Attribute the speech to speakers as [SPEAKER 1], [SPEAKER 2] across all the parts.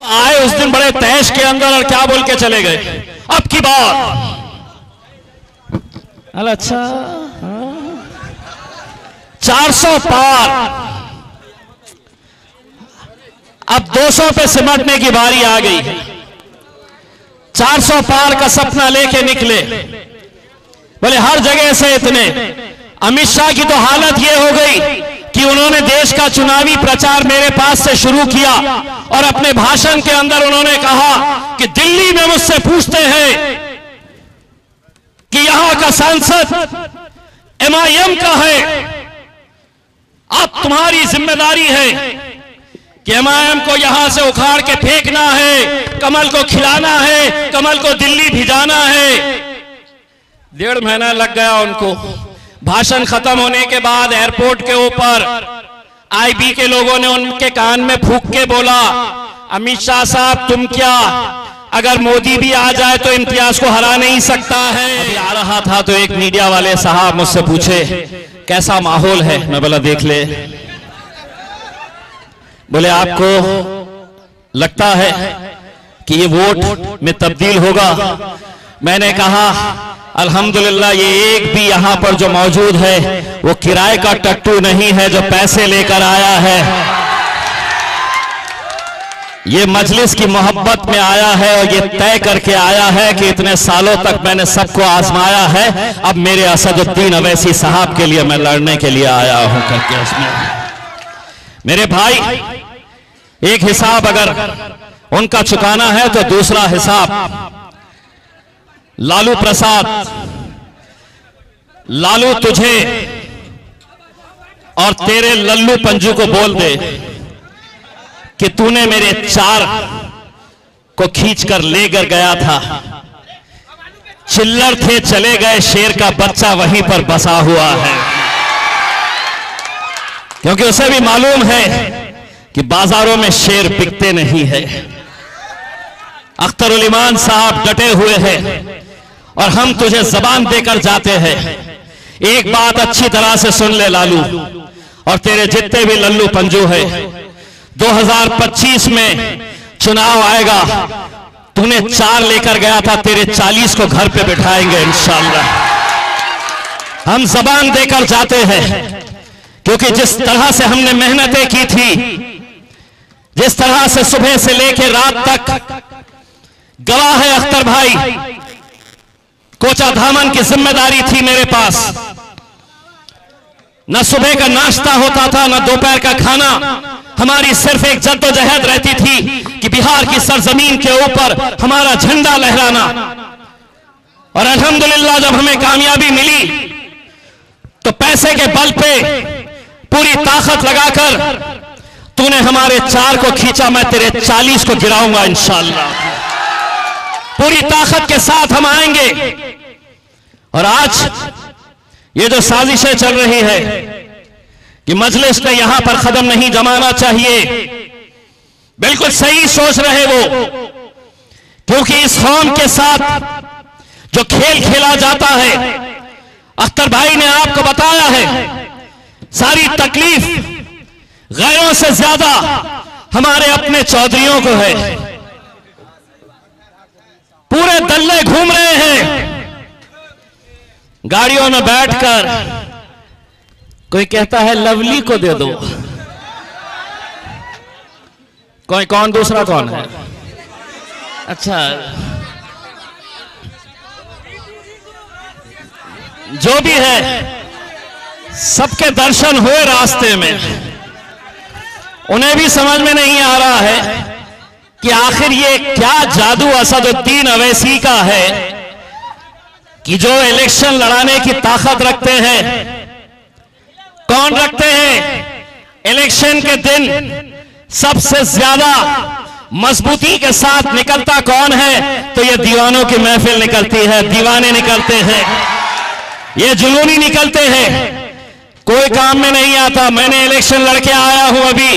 [SPEAKER 1] आए उस दिन बड़े तैश के अंदर और क्या बोल के चले गए। अब की बात अच्छा 400 पार, अब 200 पे सिमटने की बारी आ गई। 400 पार का सपना लेके निकले, बोले हर जगह से इतने। अमित शाह की तो हालत यह हो गई कि उन्होंने देश का चुनावी प्रचार मेरे पास से शुरू किया और अपने भाषण के अंदर उन्होंने कहा कि दिल्ली में मुझसे पूछते हैं कि यहां का सांसद MIM का है, अब तुम्हारी जिम्मेदारी है कि MIM को यहां से उखाड़ के फेंकना है, कमल को खिलाना है, कमल को दिल्ली भिजाना है। 1.5 महीना लग गया उनको। भाषण खत्म होने के बाद एयरपोर्ट के ऊपर IB के लोगों ने उनके कान में फूंक के बोला, अमित शाह साहब तुम क्या, अगर मोदी भी आ जाए तो इम्तियाज को हरा नहीं सकता है। अभी आ रहा था तो एक मीडिया वाले साहब मुझसे पूछे कैसा माहौल है। मैं बोला देख ले। बोले आपको लगता है कि ये वोट में तब्दील होगा? मैंने कहा अल्हम्दुलिल्लाह ये एक भी यहां पर जो मौजूद है वो किराए का टट्टू नहीं है जो पैसे लेकर आया है। ये मजलिस की मोहब्बत में आया है और ये तय करके आया है कि इतने सालों तक मैंने सबको आजमाया है, अब मेरे असदुद्दीन अवैसी साहब के लिए मैं लड़ने के लिए आया हूं करके। उसमें मेरे भाई एक हिसाब अगर उनका चुकाना है तो दूसरा हिसाब लालू प्रसाद, लालू तुझे और तेरे लल्लू पंजू को बोल दे कि तूने मेरे 4 को खींचकर लेकर गया था, चिल्लर थे चले गए, शेर का बच्चा वहीं पर बसा हुआ है। क्योंकि उसे भी मालूम है कि बाजारों में शेर बिकते नहीं है। अख्तरुल ईमान साहब डटे हुए हैं और हम तुझे जबान देकर जाते हैं। एक बात अच्छी तरह से सुन ले लालू और तेरे जितने भी लल्लू पंजू है, 2025 में चुनाव आएगा, तूने 4 लेकर गया था, तेरे 40 को घर पे बिठाएंगे इंशाअल्लाह। हम जबान देकर जाते हैं क्योंकि जिस तरह से हमने मेहनतें की थी, जिस तरह से सुबह से लेकर रात तक, गवाह है अख्तर भाई, कोचा धामन की जिम्मेदारी थी मेरे पास। न सुबह का नाश्ता होता था, न दोपहर का खाना। हमारी सिर्फ एक जद्दोजहद रहती थी कि बिहार की सरजमीन के ऊपर हमारा झंडा लहराना। और अल्हम्दुलिल्लाह जब हमें कामयाबी मिली तो पैसे के बल पे पूरी ताकत लगाकर तूने हमारे 4 को खींचा, मैं तेरे 40 को गिराऊंगा इंशाअल्लाह। पूरी ताकत के साथ हम आएंगे। और आज ये जो साजिशें चल रही है कि मजलिस ने यहां पर कदम नहीं जमाना चाहिए, बिल्कुल सही सोच रहे वो, क्योंकि इस कौम के साथ जो खेल खेला जाता है, अख्तर भाई ने आपको बताया है, सारी तकलीफ गैरों से ज्यादा हमारे अपने चौधरियों को है। पूरे दल्ले घूम रहे हैं गाड़ियों में बैठकर। कोई कहता है लवली को दे दो, कोई कौन, दूसरा कौन है? अच्छा, जो भी है, सबके दर्शन हुए रास्ते में। उन्हें भी समझ में नहीं आ रहा है कि आखिर ये क्या जादू असदुद्दीन अवैसी का है कि जो इलेक्शन लड़ाने की ताकत रखते हैं। कौन रखते हैं? इलेक्शन के दिन सबसे ज्यादा मजबूती के साथ निकलता कौन है? तो ये दीवानों की महफिल निकलती है, दीवाने निकलते हैं, ये जुनूनी निकलते हैं, कोई काम में नहीं आता। मैंने इलेक्शन लड़के आया हूं अभी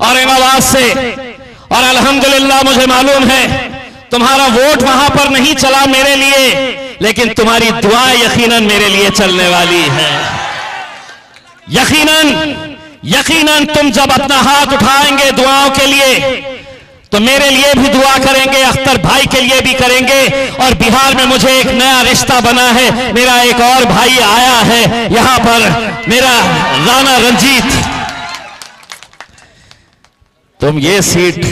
[SPEAKER 1] औरंगाबाद से, और अल्हम्दुलिल्लाह मुझे मालूम है तुम्हारा वोट वहां पर नहीं चला मेरे लिए, लेकिन तुम्हारी दुआएं यकीनन मेरे लिए चलने वाली है। यकीनन तुम जब अपना हाथ उठाएंगे दुआओं के लिए, तो मेरे लिए भी दुआ करेंगे, अख्तर भाई के लिए भी करेंगे। और बिहार में मुझे एक नया रिश्ता बना है, मेरा एक और भाई आया है यहां पर, मेरा राणा रंजीत। तुम ये सीट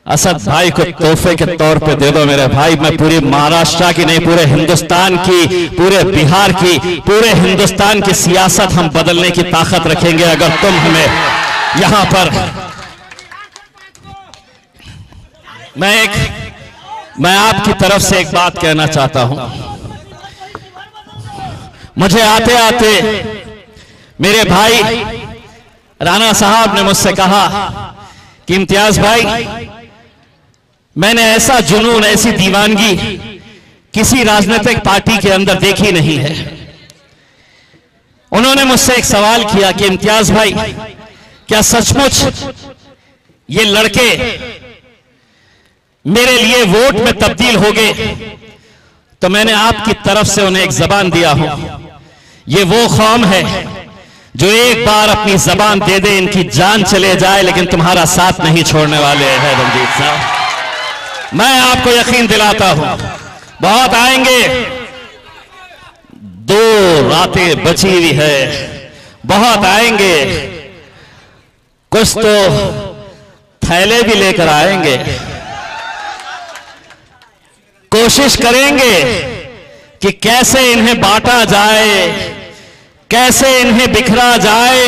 [SPEAKER 1] असद भाई को तोहफे के तौर पे दे दो मेरे भाई। मैं पूरी महाराष्ट्र की नहीं, पूरे हिंदुस्तान की, पूरे बिहार की, पूरे हिंदुस्तान की सियासत हम बदलने की ताकत रखेंगे अगर तुम हमें यहां पर। मैं आपकी तरफ से एक बात कहना चाहता हूं। मुझे आते आते मेरे भाई राणा साहब ने मुझसे कहा कि इम्तियाज भाई, मैंने ऐसा जुनून, ऐसी दीवानगी किसी राजनीतिक पार्टी के अंदर देखी नहीं है। उन्होंने मुझसे एक सवाल किया कि इम्तियाज भाई, क्या सचमुच ये लड़के मेरे लिए वोट में तब्दील हो गए? तो मैंने आपकी तरफ से उन्हें एक जबान दिया हूं। ये वो कौम है जो एक बार अपनी जबान दे दे, इनकी जान चले जाए, लेकिन तुम्हारा साथ नहीं छोड़ने वाले हैं रंजीत साहब। मैं आपको यकीन दिलाता हूं, बहुत आएंगे। 2 रातें बची हुई है, बहुत आएंगे। कुछ तो थैले भी लेकर आएंगे। कोशिश करेंगे कि कैसे इन्हें बांटा जाए, कैसे इन्हें बिखरा जाए,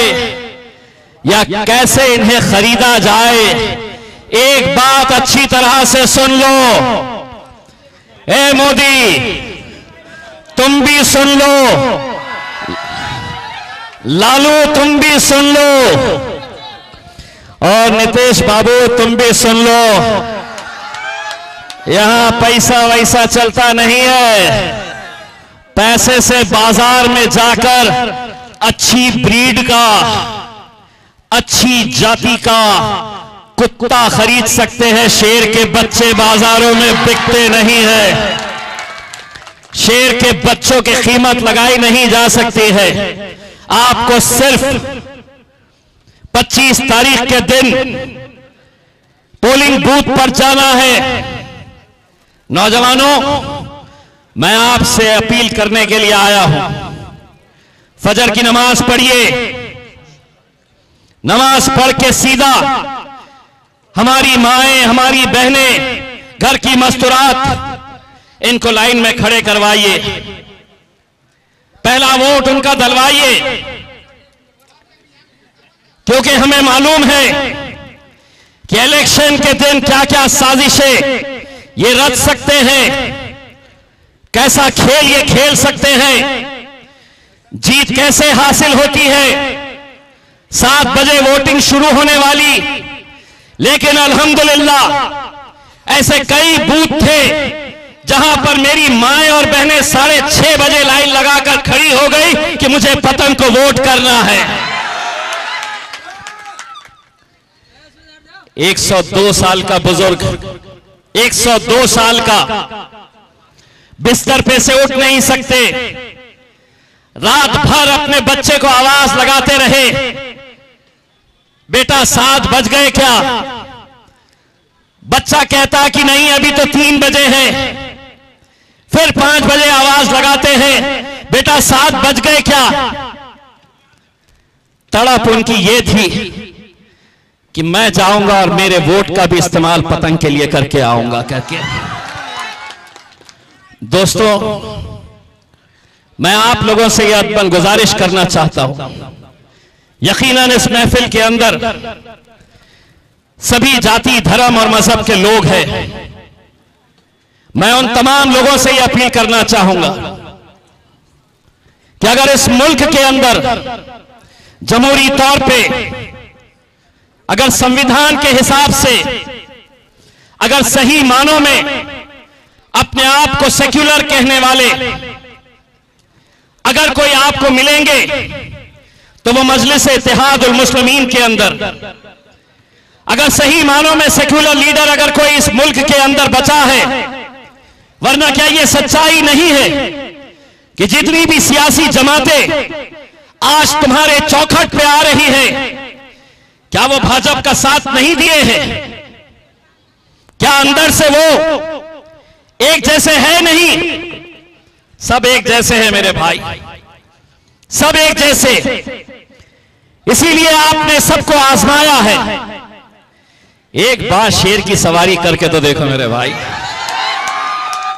[SPEAKER 1] या कैसे इन्हें खरीदा जाए। एक बात अच्छी तरह से सुन लो, ए मोदी तुम भी सुन लो, लालू तुम भी सुन लो, और नीतीश बाबू तुम भी सुन लो। यहां पैसा वैसा चलता नहीं है। पैसे से बाजार में जाकर अच्छी ब्रीड का, अच्छी जाति का कुत्ता खरीद सकते हैं। शेर के बच्चे बाजारों में बिकते नहीं है। शेर के बच्चों की कीमत लगाई नहीं जा सकती है। आपको सिर्फ 25 तारीख के दिन पोलिंग बूथ पर जाना है। नौजवानों, मैं आपसे अपील करने के लिए आया हूं, फजर की नमाज पढ़िए। नमाज पढ़ के सीधा हमारी माएं, हमारी बहनें, घर की मस्तूरात, इनको लाइन में खड़े करवाइए। पहला वोट उनका दिलवाइए, क्योंकि हमें मालूम है कि इलेक्शन के दिन क्या क्या साजिशें ये रच सकते हैं, कैसा खेल ये खेल सकते हैं, जीत कैसे हासिल होती है। 7 बजे वोटिंग शुरू होने वाली, लेकिन अल्हम्दुलिल्लाह ऐसे कई बूथ थे जहां पर मेरी माएं और बहनें 6:30 बजे लाइन लगाकर खड़ी हो गई कि मुझे पतंग को वोट करना है। 102 साल का बुजुर्ग, 102 साल का, बिस्तर पे से उठ नहीं सकते, रात भर अपने बच्चे को आवाज लगाते रहे, बेटा 7 बज गए क्या? बच्चा कहता कि नहीं अभी तो 3 बजे हैं। फिर 5 बजे आवाज लगाते हैं, बेटा 7 बज गए क्या? तड़प उनकी ये थी कि मैं जाऊंगा और मेरे वोट का भी इस्तेमाल पतंग के लिए करके आऊंगा करके। दोस्तों, मैं आप लोगों से यह अदबन गुजारिश करना चाहता हूं, यकीनन इस महफिल के अंदर सभी जाति, धर्म और मजहब के लोग हैं। मैं उन तमाम लोगों से यह अपील करना चाहूंगा कि अगर इस मुल्क के अंदर जमहूरी तौर पे, अगर संविधान के हिसाब से, अगर सही मानों में अपने आप को सेक्युलर कहने वाले अगर कोई आपको मिलेंगे तो वो मजलिस इत्तेहादुल मुस्लिमीन के अंदर, अगर सही मानों में सेक्युलर लीडर अगर कोई इस मुल्क के अंदर बचा है, वरना क्या ये सच्चाई नहीं है कि जितनी भी सियासी जमातें आज तुम्हारे चौखट पे आ रही है, क्या वो भाजपा का साथ नहीं दिए हैं? अंदर से वो एक जैसे है नहीं? सब एक जैसे हैं मेरे भाई, सब एक जैसे। इसीलिए आपने सबको आजमाया है। एक बार शेर की सवारी करके तो देखो मेरे भाई।